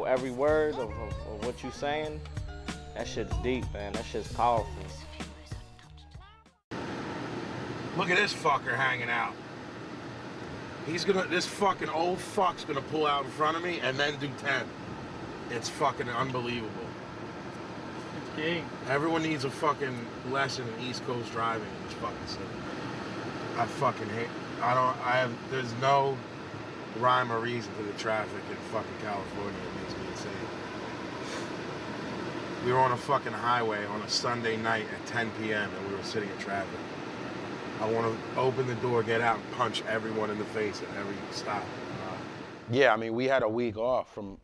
every word of what you saying, that shit's deep, man. That shit's powerful. Look at this fucker hanging out. This fucking old fuck's gonna pull out in front of me and then do 10. It's fucking unbelievable. It's gay. Everyone needs a fucking lesson in East Coast driving in this fucking city. I fucking hate, there's no rhyme or reason to the traffic in fucking California. It makes me insane. We were on a fucking highway on a Sunday night at 10 p.m. and we were sitting in traffic. I want to open the door, get out, and punch everyone in the face at every stop. Yeah, I mean, we had a week off from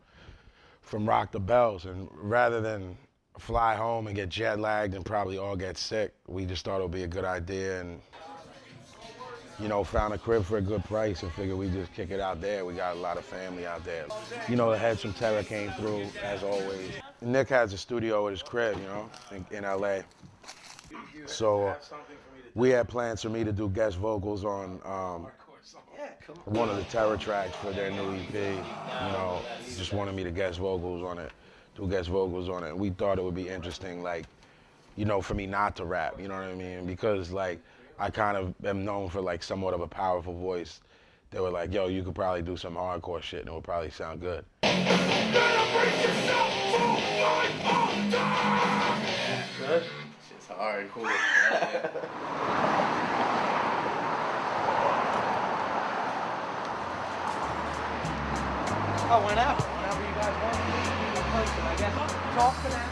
Rock the Bells, and rather than fly home and get jet lagged and probably all get sick, we just thought it would be a good idea and, you know, found a crib for a good price and figured we'd just kick it out there. We got a lot of family out there. You know, the Heads from Terror came through, as always. Nick has a studio at his crib, you know, in LA. So we had plans for me to do guest vocals on one of the Terror tracks for their new EP. You know, just wanted me to guest vocals on it, do guest vocals on it. And we thought it would be interesting, like, you know, for me not to rap, you know what I mean? Because, like, I kind of am known for, like, somewhat of a powerful voice. They were like, yo, you could probably do some hardcore shit and it would probably sound good. Good? Shit's hard, cool. Oh, whenever you guys want to be in person, I guess. Talk to them.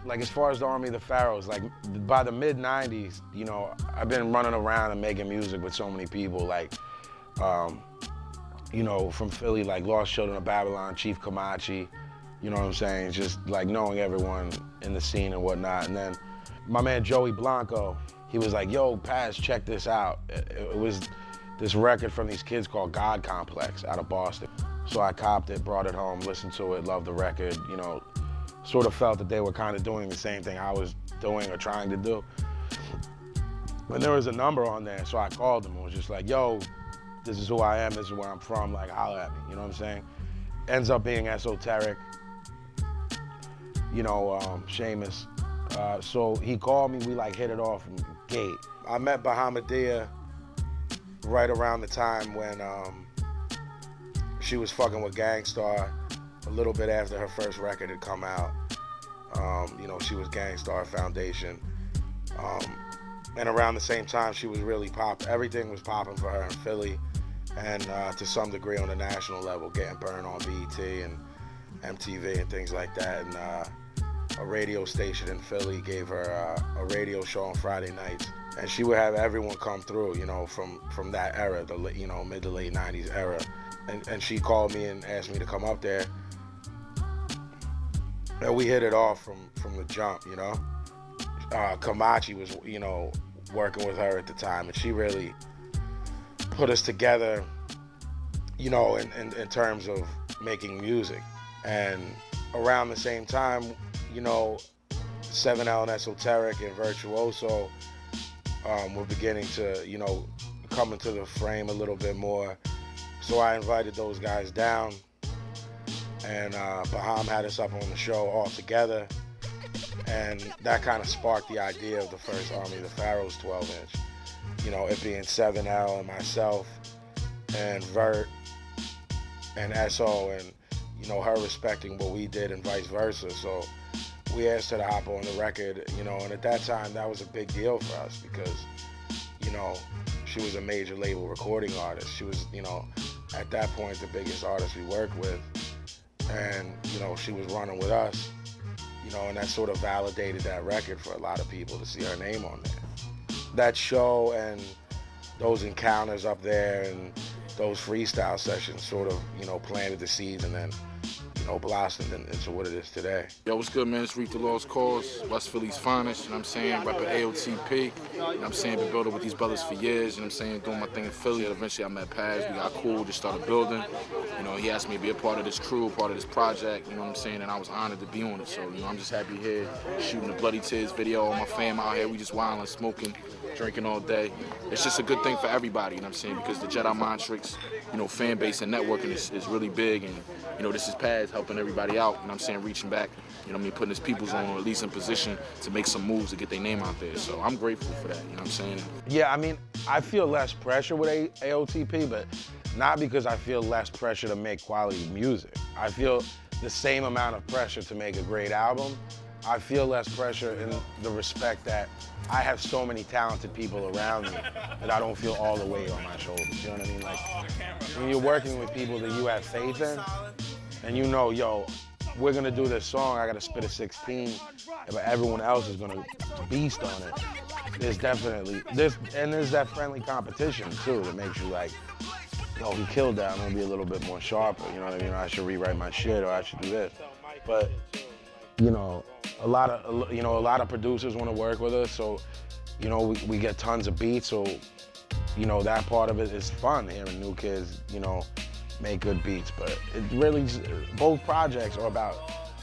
Like, as far as the Army of the Pharaohs, like, by the mid-90s, you know, I've been running around and making music with so many people, like, you know, from Philly, like Lost Children of Babylon, Chief Kamachi, you know what I'm saying? Just, like, knowing everyone in the scene and whatnot. And then my man Joey Blanco, he was like, yo, Paz, check this out. It was this record from these kids called God Complex out of Boston. So I copped it, brought it home, listened to it, loved the record, you know, sort of felt that they were kind of doing the same thing I was doing or trying to do. And there was a number on there, so I called them and was just like, yo, this is who I am, this is where I'm from, like, holla at me, you know what I'm saying? Ends up being esoteric, you know, Seamus. So he called me, we like hit it off from the gate. I met Bahamadia right around the time when she was fucking with Gangstar, a little bit after her first record had come out. You know, she was Gangstar Foundation. And around the same time, she was really everything was popping for her in Philly, and to some degree on the national level, getting burned on BET and MTV and things like that. And a radio station in Philly gave her a radio show on Friday nights. And she would have everyone come through, you know, from that era, the, you know, mid to late 90s era. And she called me and asked me to come up there. And we hit it off from the jump, you know. Kamachi was, you know, working with her at the time, and she really put us together, you know, in terms of making music. And around the same time, you know, 7L and Esoteric and Virtuoso were beginning to, you know, come into the frame a little bit more. So I invited those guys down, and Baham had us up on the show all together, and that kind of sparked the idea of the first Army of the Pharaohs 12-inch. You know, it being 7L and myself and Vert and SO, and, you know, her respecting what we did and vice versa. So we asked her to hop on the record, you know, and at that time that was a big deal for us because, you know, She was a major label recording artist. She was, you know, at that point, the biggest artist we worked with. And, you know, she was running with us, you know, and that sort of validated that record for a lot of people to see her name on there. That show and those encounters up there and those freestyle sessions sort of, you know, planted the seeds and then, you know, blossomed into what it is today. Yo, what's good, man? It's Reap the Lost Cause, West Philly's finest, you know what I'm saying? Reppin' AOTP, you know what I'm saying? Been building with these brothers for years, you know what I'm saying? Doing my thing in Philly. Eventually I met Paz, we got cool, just started building. You know, he asked me to be a part of this crew, part of this project, you know what I'm saying? And I was honored to be on it. So, you know, I'm just happy here, shooting the Bloody Tears video, all my fam out here, we just wildin', smoking, drinking all day. It's just a good thing for everybody, you know what I'm saying? Because the Jedi Mind Tricks, you know, fan base and networking is really big, and, you know, this is Paz helping everybody out, you know what I'm saying, reaching back, you know what I mean, putting his peoples on, or at least in position to make some moves to get their name out there. So I'm grateful for that, you know what I'm saying? Yeah, I mean, I feel less pressure with AOTP, but not because I feel less pressure to make quality music. I feel the same amount of pressure to make a great album. I feel less pressure in the respect that I have so many talented people around me that I don't feel all the weight on my shoulders, you know what I mean? Like, when you're working with people that you have faith in, and you know, yo, we're gonna do this song, I gotta spit a 16, but everyone else is gonna beast on it. There's that friendly competition too that makes you like, yo, he killed that, I'm gonna be a little bit more sharper, you know what I mean? I should rewrite my shit, or I should do this. But, you know, a lot of producers want to work with us, so, you know, we get tons of beats, so, you know, that part of it is fun, hearing new kids, you know, make good beats. But it really, both projects are about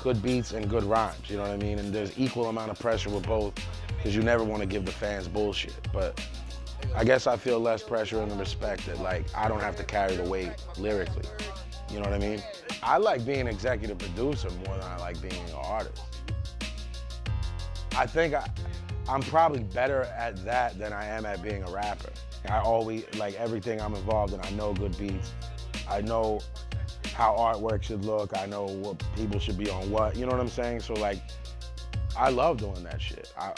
good beats and good rhymes, you know what I mean? And there's equal amount of pressure with both, because you never want to give the fans bullshit. But I guess I feel less pressure in the respect that, like, I don't have to carry the weight lyrically, you know what I mean? I like being executive producer more than I like being an artist. I think I'm probably better at that than I am at being a rapper. I always, like, everything I'm involved in, I know good beats. I know how artwork should look. I know what people should be on what, you know what I'm saying? So, like, I love doing that shit. I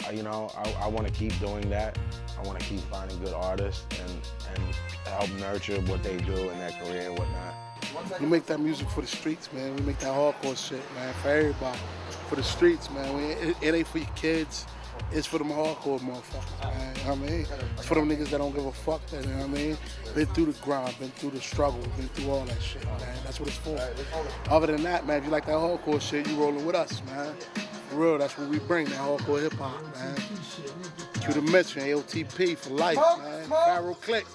want to keep doing that. I want to keep finding good artists and help nurture what they do in their career and whatnot. We make that music for the streets, man. We make that hardcore shit, man, for everybody. For the streets, man. It ain't for your kids. It's for them hardcore motherfuckers, man. You know what I mean? It's for them niggas that don't give a fuck, you know what I mean? Been through the grind, been through the struggle, been through all that shit, man. That's what it's for. Other than that, man, if you like that hardcore shit, you rolling with us, man. For real, that's what we bring, that hardcore hip hop, man. Cue the mention, AOTP for life, man. Viral click.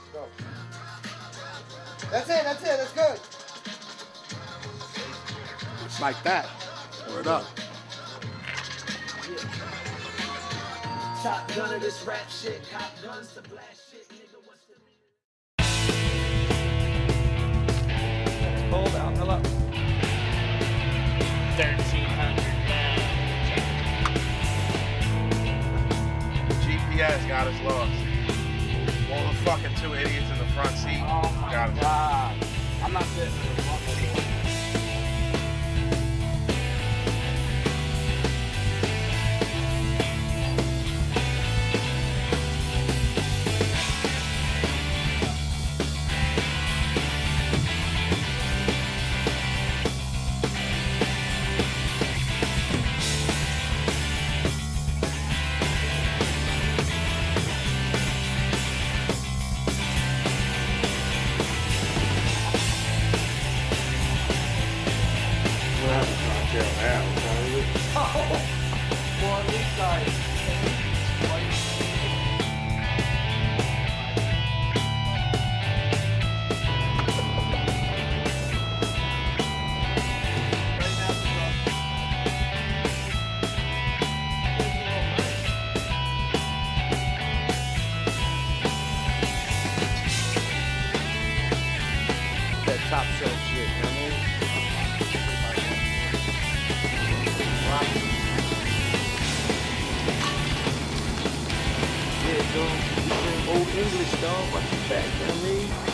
That's it, that's good. It's like that. Word up. Top gun of this rap shit, cop guns to blast shit, nigga, what's the Hold out, hello. 1300 GPS got us lost. All the fucking two idiots in the front seat got us lost. I'm not sitting in the front with you. Top shelf shit, you know what I mean? Yeah, dog. You sing old English, dog. Watch your back, you know what I mean?